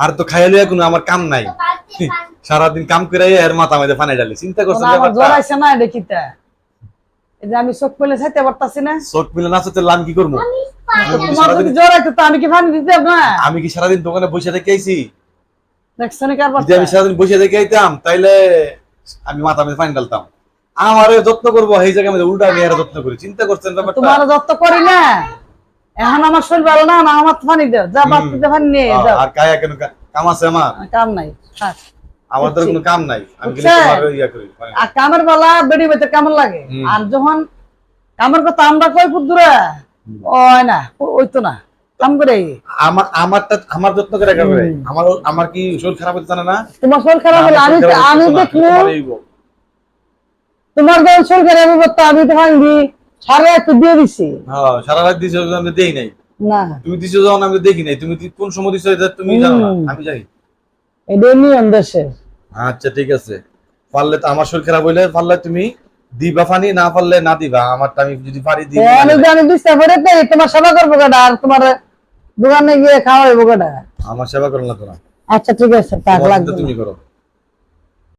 আর তো খাইলে কোনো আমার কাম নাই, সারাদিন কাম করে এর মাথা মধ্যে পানি ঢালি। চিন্তা করছেন না দেখিতা, এই যে আমি চোখ পেলে খাইতে পারতাছি না। চোখ মিলে না চাইতে লাম কি করবো? আমি কি পানি দিতে না? আমি কি সারাদিন দোকানে বসে থেকে আইছি? দেখছেন কার যদি আমি সারাদিন বসে থেকে আইতাম তাইলে আমি মাথা মধ্যে পানি ঢালতাম। আমারে যত্ন করবো এই জায়গায় আমি উল্টা আমি এর যত্ন করি। চিন্তা করছেন ব্যাপারটা? তোমার যত্ন করি না, এখন আমার শরীর ভালো না, না আমার পানি দাও, যা বাড়তিতে পানি নিয়ে যাও। আর কায়া কেন কাম আছে আমার? কাম নাই, আমাদের কোনো কাম নাই, আমি কিন্তু তোমার ইয়া করি। আর কামের বেলা বেড়ি বেতে কেমন লাগে, আর যখন কামের কথা আমরা কই পুতুরা ওই না, ওই তো না কাম করে আমার যত্ন করে করে আমার কি শরীর খারাপ হচ্ছে না? তোমার শরীর খারাপ হলে আমি দেখবো, তোমার যখন শরীর খারাপ হবে তো আমি তো ভাঙবি সারা রাত দিয়ে দিছি। হ্যাঁ, সারা রাত দিছো, আমি দেই নাই। না তুমি দিছো যখন আমি দেখি নাই। তুমি কোন সময় দিছো এটা তুমি জানো না, আমি জানি। এটা নিয়ম দেশের। আচ্ছা ঠিক আছে, পারলে তো আমার শরীর খারাপ হইলে পারলে তুমি দিবা পানি, না পারলে না দিবা। আমারটা আমি যদি পারি দিব। আমি জানি দিতে পারে তো তোমার সেবা করবো কেডা, আর তোমার দোকানে গিয়ে খাওয়াইবো কেডা? আমার সেবা করো না তোরা। আচ্ছা ঠিক আছে, টাকা লাগবে তুমি করো।